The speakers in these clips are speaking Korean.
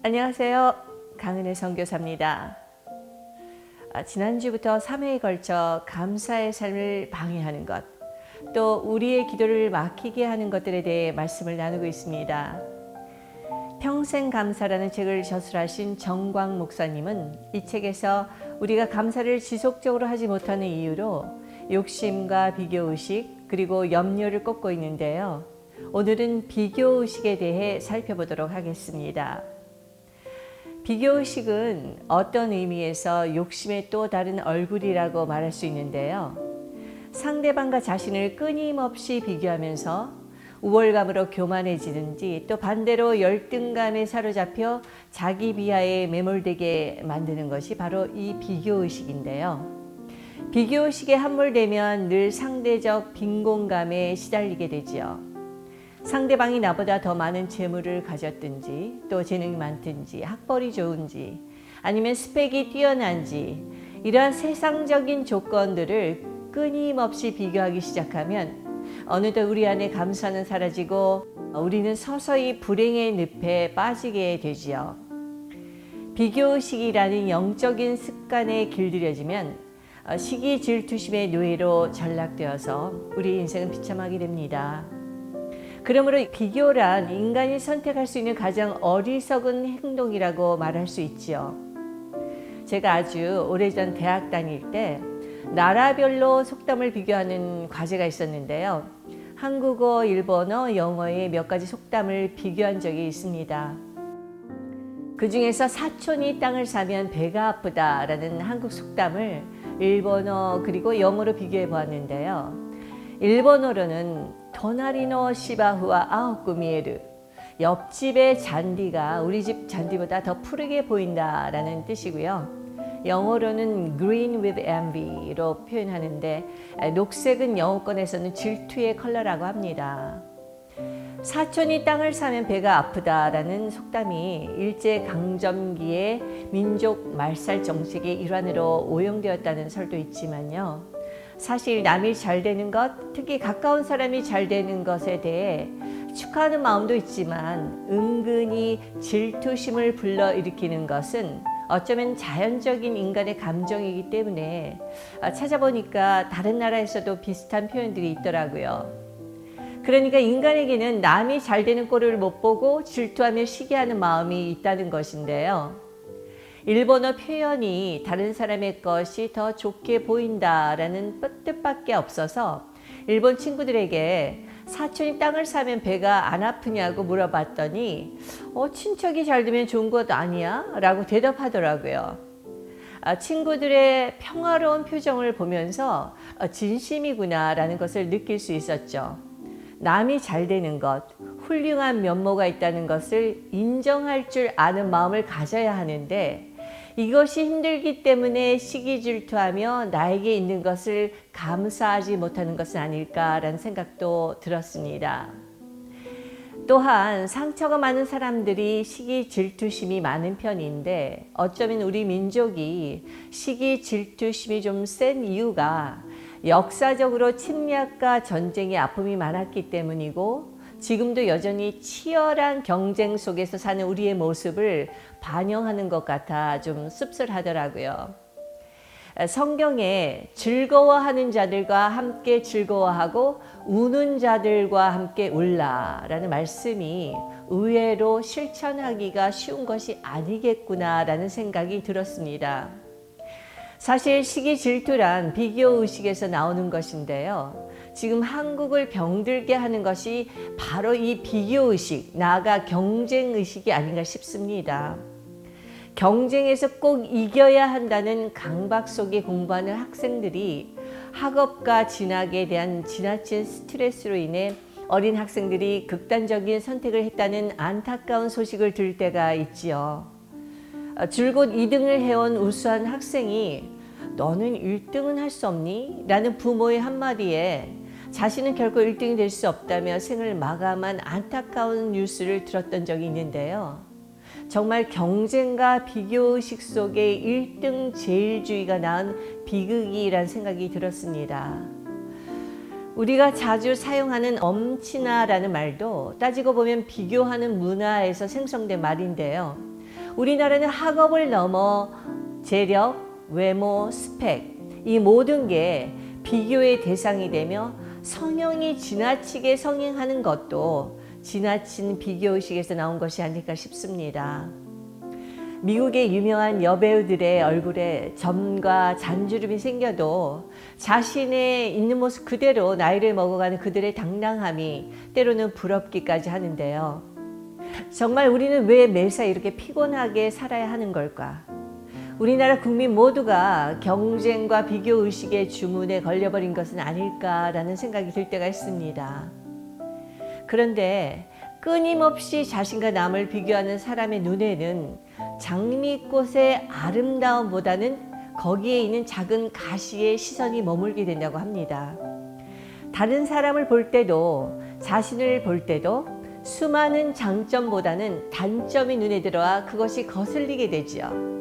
안녕하세요. 강은혜 선교사입니다. 지난주부터 3회에 걸쳐 감사의 삶을 방해하는 것, 또 우리의 기도를 막히게 하는 것들에 대해 말씀을 나누고 있습니다. 평생 감사라는 책을 저술하신 정광 목사님은 이 책에서 우리가 감사를 지속적으로 하지 못하는 이유로 욕심과 비교의식 그리고 염려를 꼽고 있는데요. 오늘은 비교의식에 대해 살펴보도록 하겠습니다. 비교의식은 어떤 의미에서 욕심의 또 다른 얼굴이라고 말할 수 있는데요. 상대방과 자신을 끊임없이 비교하면서 우월감으로 교만해지는지 또 반대로 열등감에 사로잡혀 자기 비하에 매몰되게 만드는 것이 바로 이 비교의식인데요. 비교의식에 함몰되면 늘 상대적 빈곤감에 시달리게 되지요. 상대방이 나보다 더 많은 재물을 가졌든지 또 재능이 많든지 학벌이 좋은지 아니면 스펙이 뛰어난지 이러한 세상적인 조건들을 끊임없이 비교하기 시작하면 어느덧 우리 안에 감사는 사라지고 우리는 서서히 불행의 늪에 빠지게 되지요. 비교의식이라는 영적인 습관에 길들여지면 시기 질투심의 노예로 전락되어서 우리 인생은 비참하게 됩니다. 그러므로 비교란 인간이 선택할 수 있는 가장 어리석은 행동이라고 말할 수 있지요. 제가 아주 오래전 대학 다닐 때 나라별로 속담을 비교하는 과제가 있었는데요. 한국어, 일본어, 영어의 몇 가지 속담을 비교한 적이 있습니다. 그 중에서 사촌이 땅을 사면 배가 아프다라는 한국 속담을 일본어 그리고 영어로 비교해 보았는데요. 일본어로는 도나리노 시바후와 아오쿠 미에르, 옆집의 잔디가 우리 집 잔디보다 더 푸르게 보인다라는 뜻이고요. 영어로는 green with envy로 표현하는데 녹색은 영어권에서는 질투의 컬러라고 합니다. 사촌이 땅을 사면 배가 아프다라는 속담이 일제강점기의 민족 말살 정책의 일환으로 오용되었다는 설도 있지만요. 사실 남이 잘 되는 것, 특히 가까운 사람이 잘 되는 것에 대해 축하하는 마음도 있지만 은근히 질투심을 불러일으키는 것은 어쩌면 자연적인 인간의 감정이기 때문에 찾아보니까 다른 나라에서도 비슷한 표현들이 있더라고요. 그러니까 인간에게는 남이 잘 되는 꼴을 못 보고 질투하며 시기하는 마음이 있다는 것인데요. 일본어 표현이 다른 사람의 것이 더 좋게 보인다라는 뜻밖에 없어서 일본 친구들에게 사촌이 땅을 사면 배가 안 아프냐고 물어봤더니 친척이 잘 되면 좋은 것 아니야? 라고 대답하더라고요. 친구들의 평화로운 표정을 보면서 진심이구나 라는 것을 느낄 수 있었죠. 남이 잘 되는 것, 훌륭한 면모가 있다는 것을 인정할 줄 아는 마음을 가져야 하는데 이것이 힘들기 때문에 시기질투하며 나에게 있는 것을 감사하지 못하는 것은 아닐까라는 생각도 들었습니다. 또한 상처가 많은 사람들이 시기질투심이 많은 편인데 어쩌면 우리 민족이 시기질투심이 좀 센 이유가 역사적으로 침략과 전쟁의 아픔이 많았기 때문이고 지금도 여전히 치열한 경쟁 속에서 사는 우리의 모습을 반영하는 것 같아 좀 씁쓸하더라고요. 성경에 즐거워하는 자들과 함께 즐거워하고 우는 자들과 함께 울라라는 말씀이 의외로 실천하기가 쉬운 것이 아니겠구나라는 생각이 들었습니다. 사실 시기 질투란 비교의식에서 나오는 것인데요. 지금 한국을 병들게 하는 것이 바로 이 비교의식, 나아가 경쟁의식이 아닌가 싶습니다. 경쟁에서 꼭 이겨야 한다는 강박 속에 공부하는 학생들이 학업과 진학에 대한 지나친 스트레스로 인해 어린 학생들이 극단적인 선택을 했다는 안타까운 소식을 들을 때가 있지요. 줄곧 2등을 해온 우수한 학생이 너는 1등은 할 수 없니? 라는 부모의 한마디에 자신은 결코 1등이 될 수 없다며 생을 마감한 안타까운 뉴스를 들었던 적이 있는데요. 정말 경쟁과 비교의식 속에 1등 제일주의가 낳은 비극이란 생각이 들었습니다. 우리가 자주 사용하는 엄친아라는 말도 따지고 보면 비교하는 문화에서 생성된 말인데요. 우리나라는 학업을 넘어 재력, 외모, 스펙 이 모든 게 비교의 대상이 되며 성형이 지나치게 성행하는 것도 지나친 비교의식에서 나온 것이 아닐까 싶습니다. 미국의 유명한 여배우들의 얼굴에 점과 잔주름이 생겨도 자신의 있는 모습 그대로 나이를 먹어가는 그들의 당당함이 때로는 부럽기까지 하는데요. 정말 우리는 왜 매사 이렇게 피곤하게 살아야 하는 걸까? 우리나라 국민 모두가 경쟁과 비교의식의 주문에 걸려버린 것은 아닐까라는 생각이 들 때가 있습니다. 그런데 끊임없이 자신과 남을 비교하는 사람의 눈에는 장미꽃의 아름다움보다는 거기에 있는 작은 가시의 시선이 머물게 된다고 합니다. 다른 사람을 볼 때도 자신을 볼 때도 수많은 장점보다는 단점이 눈에 들어와 그것이 거슬리게 되지요.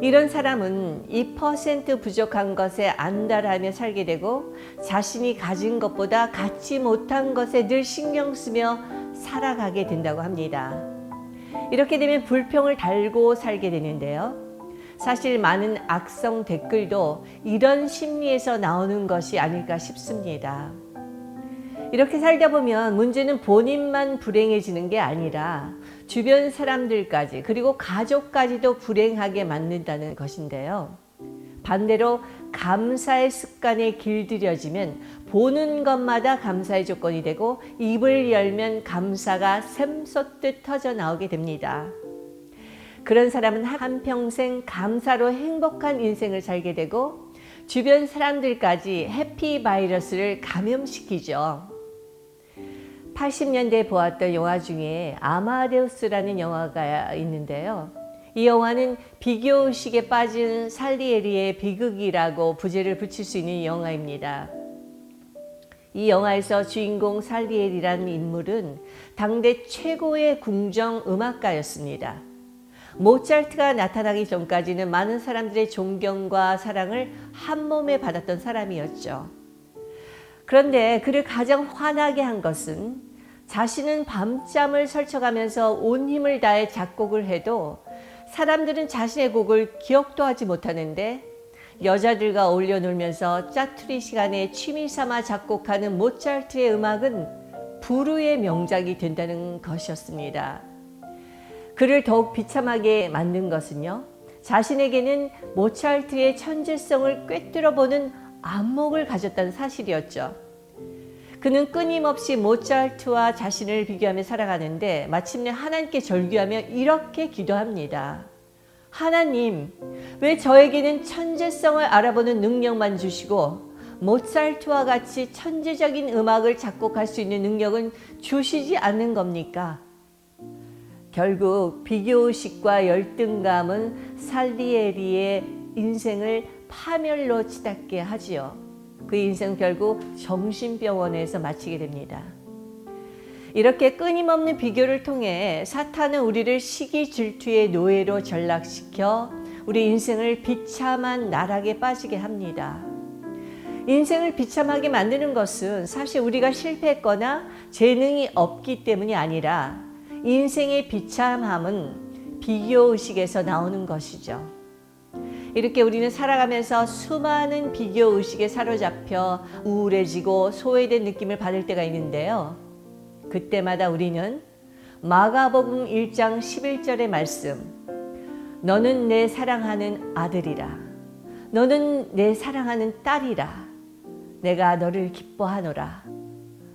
이런 사람은 2% 부족한 것에 안달하며 살게 되고 자신이 가진 것보다 갖지 못한 것에 늘 신경 쓰며 살아가게 된다고 합니다. 이렇게 되면 불평을 달고 살게 되는데요. 사실 많은 악성 댓글도 이런 심리에서 나오는 것이 아닐까 싶습니다. 이렇게 살다 보면 문제는 본인만 불행해지는 게 아니라 주변 사람들까지 그리고 가족까지도 불행하게 만든다는 것인데요. 반대로 감사의 습관에 길들여지면 보는 것마다 감사의 조건이 되고 입을 열면 감사가 샘솟듯 터져 나오게 됩니다. 그런 사람은 한평생 감사로 행복한 인생을 살게 되고 주변 사람들까지 해피 바이러스를 감염시키죠. 80년대에 보았던 영화 중에 아마데우스라는 영화가 있는데요. 이 영화는 비교의식에 빠진 살리에리의 비극이라고 부제를 붙일 수 있는 영화입니다. 이 영화에서 주인공 살리에리라는 인물은 당대 최고의 궁정 음악가였습니다. 모차르트가 나타나기 전까지는 많은 사람들의 존경과 사랑을 한 몸에 받았던 사람이었죠. 그런데 그를 가장 화나게 한 것은 자신은 밤잠을 설쳐가면서 온 힘을 다해 작곡을 해도 사람들은 자신의 곡을 기억도 하지 못하는데 여자들과 어울려 놀면서 짜투리 시간에 취미 삼아 작곡하는 모차르트의 음악은 불후의 명작이 된다는 것이었습니다. 그를 더욱 비참하게 만든 것은요, 자신에게는 모차르트의 천재성을 꿰뚫어보는 안목을 가졌다는 사실이었죠. 그는 끊임없이 모차르트와 자신을 비교하며 살아가는데 마침내 하나님께 절규하며 이렇게 기도합니다. 하나님, 왜 저에게는 천재성을 알아보는 능력만 주시고 모차르트와 같이 천재적인 음악을 작곡할 수 있는 능력은 주시지 않는 겁니까? 결국 비교의식과 열등감은 살리에리의 인생을 파멸로 치닫게 하지요. 그 인생 결국 정신병원에서 마치게 됩니다. 이렇게 끊임없는 비교를 통해 사탄은 우리를 시기 질투의 노예로 전락시켜 우리 인생을 비참한 나락에 빠지게 합니다. 인생을 비참하게 만드는 것은 사실 우리가 실패했거나 재능이 없기 때문이 아니라 인생의 비참함은 비교의식에서 나오는 것이죠. 이렇게 우리는 살아가면서 수많은 비교의식에 사로잡혀 우울해지고 소외된 느낌을 받을 때가 있는데요. 그때마다 우리는 마가복음 1장 11절의 말씀, 너는 내 사랑하는 아들이라, 너는 내 사랑하는 딸이라, 내가 너를 기뻐하노라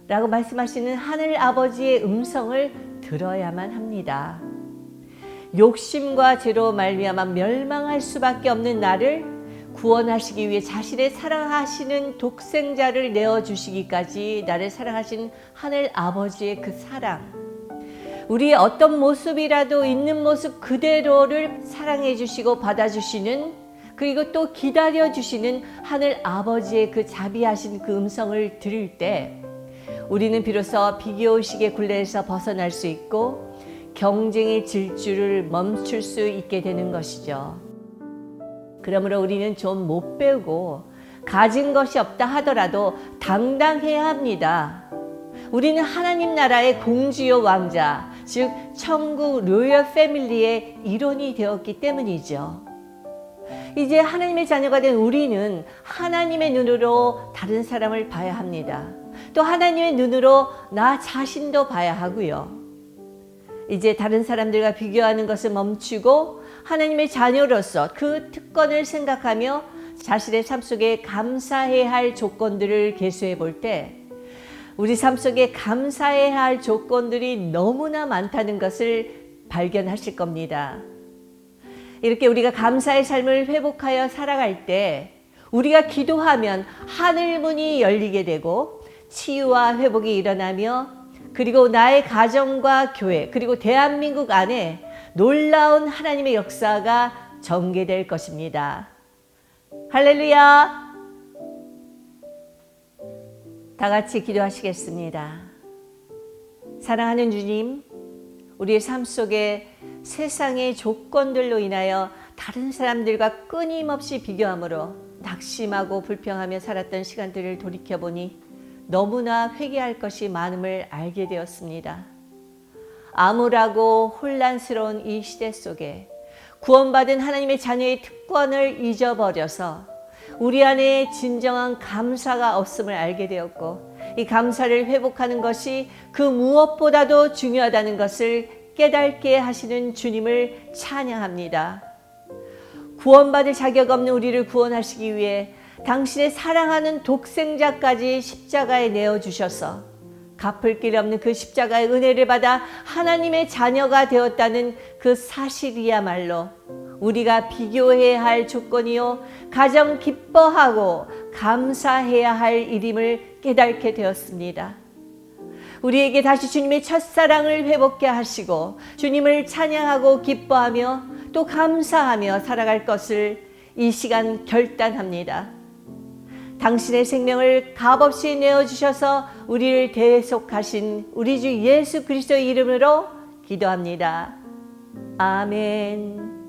라고 말씀하시는 하늘 아버지의 음성을 들어야만 합니다. 욕심과 죄로 말미암아 멸망할 수밖에 없는 나를 구원하시기 위해 자신의 사랑하시는 독생자를 내어주시기까지 나를 사랑하신 하늘 아버지의 그 사랑, 우리의 어떤 모습이라도 있는 모습 그대로를 사랑해 주시고 받아주시는, 그리고 또 기다려 주시는 하늘 아버지의 그 자비하신 그 음성을 들을 때 우리는 비로소 비교의식의 굴레에서 벗어날 수 있고 경쟁의 질주를 멈출 수 있게 되는 것이죠. 그러므로 우리는 좀 못 배우고 가진 것이 없다 하더라도 당당해야 합니다. 우리는 하나님 나라의 공주요 왕자, 즉 천국 로열 패밀리의 일원이 되었기 때문이죠. 이제 하나님의 자녀가 된 우리는 하나님의 눈으로 다른 사람을 봐야 합니다. 또 하나님의 눈으로 나 자신도 봐야 하고요. 이제 다른 사람들과 비교하는 것을 멈추고 하나님의 자녀로서 그 특권을 생각하며 자신의 삶 속에 감사해야 할 조건들을 계수해 볼 때 우리 삶 속에 감사해야 할 조건들이 너무나 많다는 것을 발견하실 겁니다. 이렇게 우리가 감사의 삶을 회복하여 살아갈 때 우리가 기도하면 하늘 문이 열리게 되고 치유와 회복이 일어나며 그리고 나의 가정과 교회 그리고 대한민국 안에 놀라운 하나님의 역사가 전개될 것입니다. 할렐루야! 다 같이 기도하시겠습니다. 사랑하는 주님, 우리의 삶 속에 세상의 조건들로 인하여 다른 사람들과 끊임없이 비교함으로 낙심하고 불평하며 살았던 시간들을 돌이켜보니 너무나 회개할 것이 많음을 알게 되었습니다. 암울하고 혼란스러운 이 시대 속에 구원받은 하나님의 자녀의 특권을 잊어버려서 우리 안에 진정한 감사가 없음을 알게 되었고 이 감사를 회복하는 것이 그 무엇보다도 중요하다는 것을 깨닫게 하시는 주님을 찬양합니다. 구원받을 자격 없는 우리를 구원하시기 위해 당신의 사랑하는 독생자까지 십자가에 내어주셔서 갚을 길 없는 그 십자가의 은혜를 받아 하나님의 자녀가 되었다는 그 사실이야말로 우리가 비교해야 할 조건이요 가장 기뻐하고 감사해야 할 일임을 깨닫게 되었습니다. 우리에게 다시 주님의 첫사랑을 회복케 하시고 주님을 찬양하고 기뻐하며 또 감사하며 살아갈 것을 이 시간 결단합니다. 당신의 생명을 값없이 내어주셔서 우리를 대속하신 우리 주 예수 그리스도의 이름으로 기도합니다. 아멘.